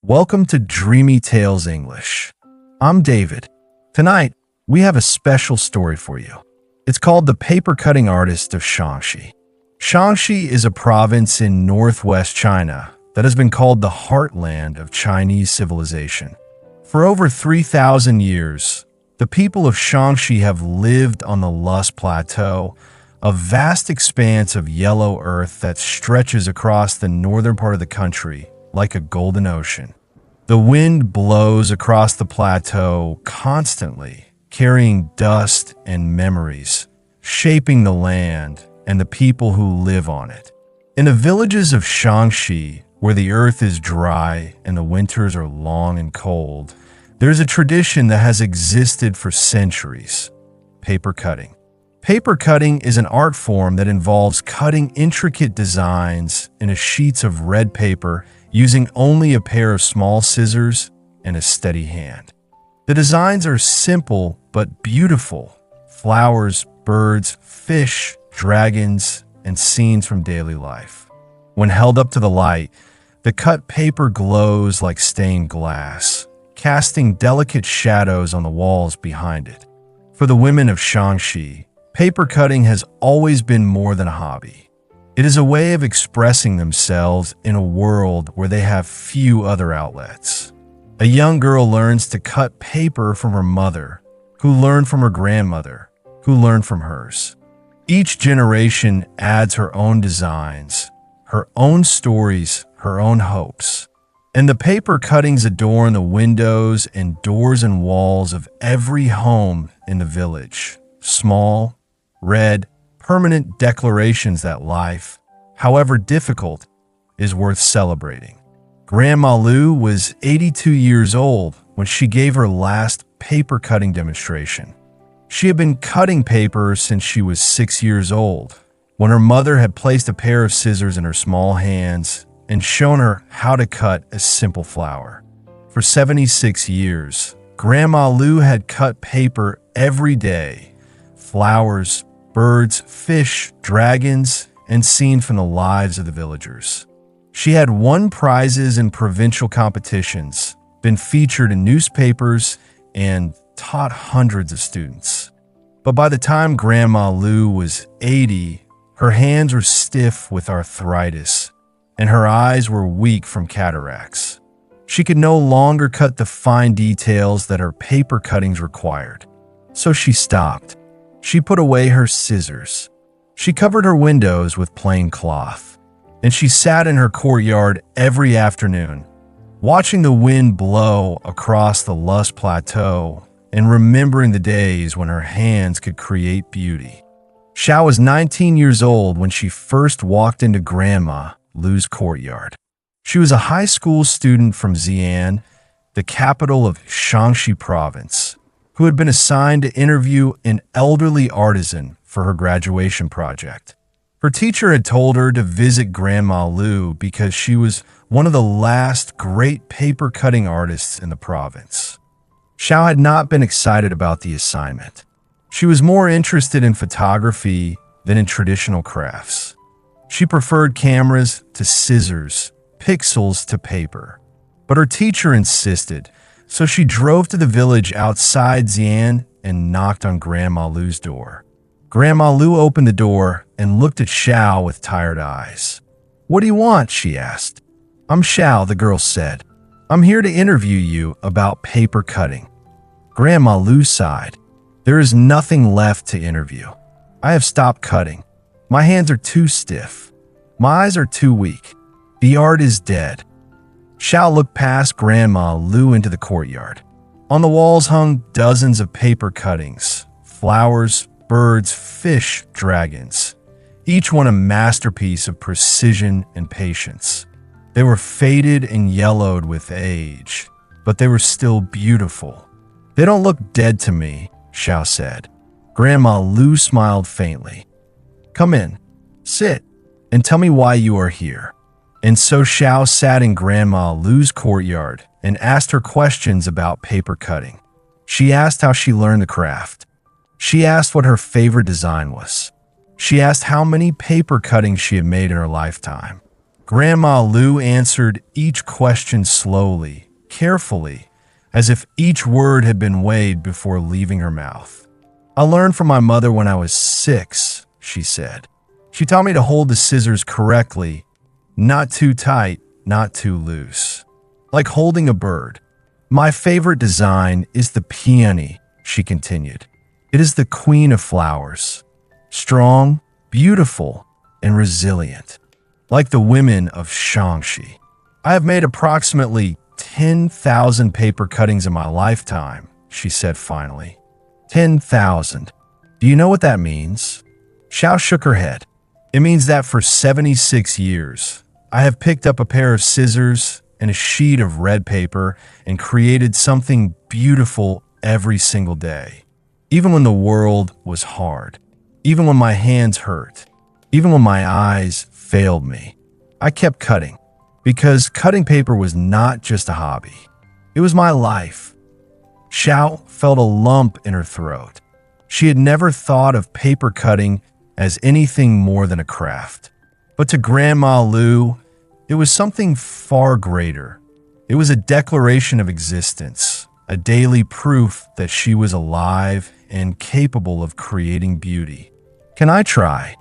Welcome to Dreamy Tales English. I'm David. Tonight, we have a special story for you. It's called The Paper Cutting Artist of Shaanxi. Shaanxi is a province in northwest China that has been called the heartland of Chinese civilization. For over 3,000 years, the people of Shaanxi have lived on the Loess Plateau, a vast expanse of yellow earth that stretches across the northern part of the country like a golden ocean. The wind blows across the plateau constantly, carrying dust and memories, shaping the land and the people who live on it. In the villages of Shaanxi, where the earth is dry and the winters are long and cold, there's a tradition that has existed for centuries: paper cutting. Paper cutting is an art form that involves cutting intricate designs in sheets of red paper using only a pair of small scissors and a steady hand. The designs are simple but beautiful: flowers, birds, fish, dragons, and scenes from daily life. When held up to the light, the cut paper glows like stained glass, casting delicate shadows on the walls behind it. For the women of Shaanxi, paper cutting has always been more than a hobby. It is a way of expressing themselves in a world where they have few other outlets. A young girl learns to cut paper from her mother, who learned from her grandmother, who learned from hers. Each generation adds her own designs, her own stories, her own hopes. And the paper cuttings adorn the windows and doors and walls of every home in the village. Small, red, permanent declarations that life, however difficult, is worth celebrating. Grandma Lu was 82 years old when she gave her last paper cutting demonstration. She had been cutting paper since she was 6 years old, when her mother had placed a pair of scissors in her small hands and shown her how to cut a simple flower. For 76 years, Grandma Lu had cut paper every day: flowers, birds, fish, dragons, and scenes from the lives of the villagers. She had won prizes in provincial competitions, been featured in newspapers, and taught hundreds of students. But by the time Grandma Lu was 80, her hands were stiff with arthritis, and her eyes were weak from cataracts. She could no longer cut the fine details that her paper cuttings required. So she stopped. She put away her scissors. She covered her windows with plain cloth, and she sat in her courtyard every afternoon, watching the wind blow across the Loess Plateau and remembering the days when her hands could create beauty. Xiao was 19 years old when she first walked into Grandma Lu's courtyard. She was a high school student from Xi'an, the capital of Shaanxi Province, who had been assigned to interview an elderly artisan for her graduation project. Her teacher had told her to visit Grandma Lu because she was one of the last great paper cutting artists in the province. Xiao had not been excited about the assignment. She was more interested in photography than in traditional crafts. She preferred cameras to scissors, pixels to paper. But her teacher insisted, so she drove to the village outside Xi'an and knocked on Grandma Lu's door. Grandma Lu opened the door and looked at Xiao with tired eyes. "What do you want?" she asked. "I'm Xiao," the girl said. "I'm here to interview you about paper cutting." Grandma Lu sighed. "There is nothing left to interview. I have stopped cutting. My hands are too stiff. My eyes are too weak. The art is dead." Xiao looked past Grandma Lu into the courtyard. On the walls hung dozens of paper cuttings: flowers, birds, fish, dragons. Each one a masterpiece of precision and patience. They were faded and yellowed with age, but they were still beautiful. "They don't look dead to me," Xiao said. Grandma Lu smiled faintly. "Come in, sit, and tell me why you are here." And so Xiao sat in Grandma Lu's courtyard and asked her questions about paper cutting. She asked how she learned the craft. She asked what her favorite design was. She asked how many paper cuttings she had made in her lifetime. Grandma Lu answered each question slowly, carefully, as if each word had been weighed before leaving her mouth. "I learned from my mother when I was 6, she said. She taught me to hold the scissors correctly, not too tight, not too loose. Like holding a bird. My favorite design is the peony," she continued. "It is the queen of flowers. Strong, beautiful, and resilient. Like the women of Shaanxi. I have made approximately 10,000 paper cuttings in my lifetime," she said finally. 10,000. Do you know what that means? Xiao shook her head. "It means that for 76 years, I have picked up a pair of scissors and a sheet of red paper and created something beautiful every single day. Even when the world was hard. Even when my hands hurt. Even when my eyes failed me. I kept cutting. Because cutting paper was not just a hobby. It was my life." Xiao felt a lump in her throat. She had never thought of paper cutting as anything more than a craft. But to Grandma Lu, it was something far greater. It was a declaration of existence, a daily proof that she was alive and capable of creating beauty. "Can I try?"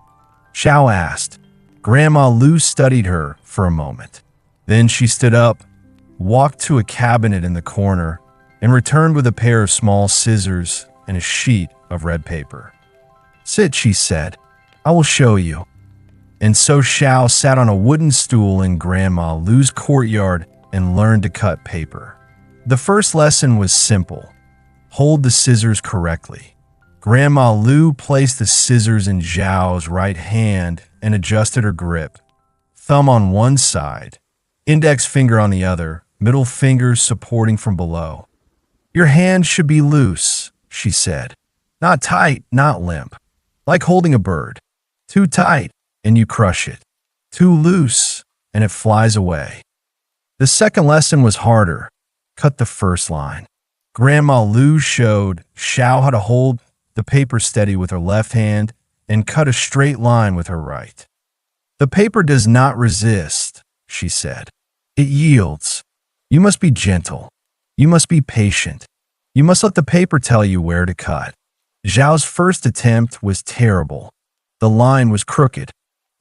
Xiao asked. Grandma Lu studied her for a moment. Then she stood up, walked to a cabinet in the corner, and returned with a pair of small scissors and a sheet of red paper. "Sit," she said. "I will show you." And so Xiao sat on a wooden stool in Grandma Lu's courtyard and learned to cut paper. The first lesson was simple. Hold the scissors correctly. Grandma Lu placed the scissors in Xiao's right hand and adjusted her grip. Thumb on one side, index finger on the other, middle finger supporting from below. "Your hand should be loose," she said. "Not tight, not limp. Like holding a bird. Too tight, and you crush it. Too loose, and it flies away." The second lesson was harder. Cut the first line. Grandma Lu showed Xiao how to hold the paper steady with her left hand and cut a straight line with her right. "The paper does not resist," she said. "It yields. You must be gentle. You must be patient. You must let the paper tell you where to cut." Xiao's first attempt was terrible. The line was crooked.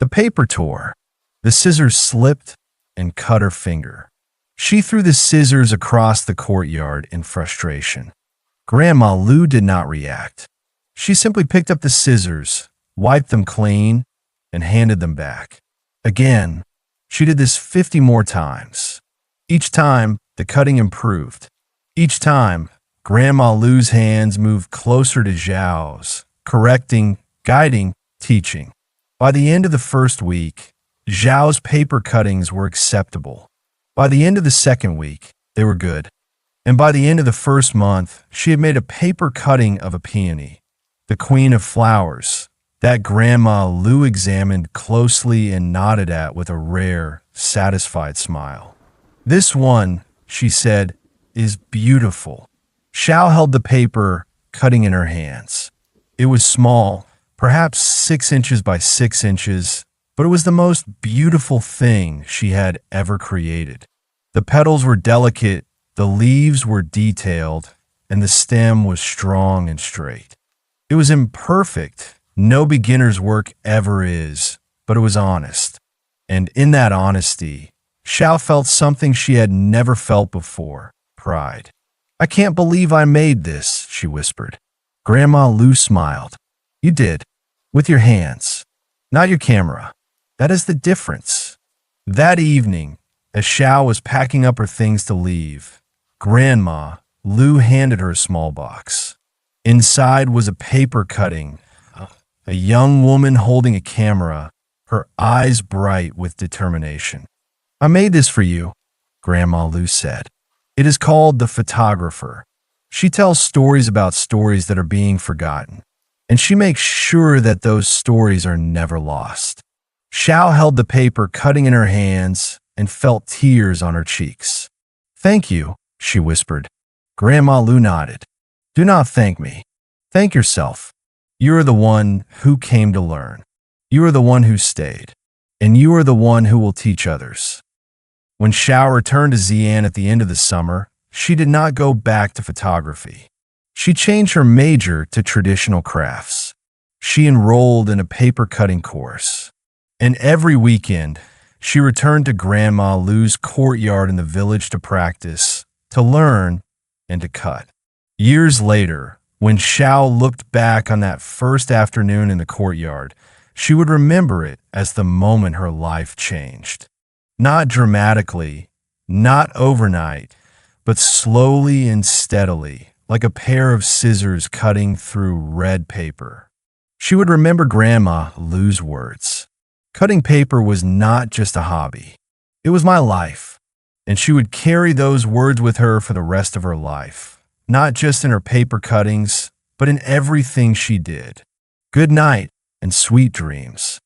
The paper tore. The scissors slipped and cut her finger. She threw the scissors across the courtyard in frustration. Grandma Lu did not react. She simply picked up the scissors, wiped them clean, and handed them back. Again, she did this 50 more times. Each time, the cutting improved. Each time, Grandma Lu's hands moved closer to Xiao's, correcting, guiding, teaching. By the end of the first week, Xiao's paper cuttings were acceptable. By the end of the second week, they were good. And by the end of the first month, she had made a paper cutting of a peony, the queen of flowers, that Grandma Lu examined closely and nodded at with a rare, satisfied smile. "This one," she said, "is beautiful." Xiao held the paper cutting in her hands. It was small, perhaps 6 inches by 6 inches, but it was the most beautiful thing she had ever created. The petals were delicate, the leaves were detailed, and the stem was strong and straight. It was imperfect. No beginner's work ever is, but it was honest. And in that honesty, Xiao felt something she had never felt before, pride. "I can't believe I made this," she whispered. Grandma Lu smiled. "You did. With your hands, not your camera. That is the difference." That evening, as Xiao was packing up her things to leave, Grandma Lu handed her a small box. Inside was a paper cutting, a young woman holding a camera, her eyes bright with determination. "I made this for you," Grandma Lu said. "It is called The Photographer. She tells stories about stories that are being forgotten, and she makes sure that those stories are never lost." Xiao held the paper cutting in her hands and felt tears on her cheeks. "Thank you," she whispered. Grandma Lu nodded. "Do not thank me. Thank yourself. You are the one who came to learn. You are the one who stayed. and you are the one who will teach others. When Xiao returned to Xi'an at the end of the summer, she did not go back to photography. She changed her major to traditional crafts. She enrolled in a paper cutting course. And every weekend, she returned to Grandma Lu's courtyard in the village to practice, to learn, and to cut. Years later, when Xiao looked back on that first afternoon in the courtyard, she would remember it as the moment her life changed. Not dramatically, not overnight, but slowly and steadily, like a pair of scissors cutting through red paper. She would remember Grandma Lu's words. Cutting paper was not just a hobby. It was my life. And she would carry those words with her for the rest of her life, not just in her paper cuttings, but in everything she did. Good night and sweet dreams.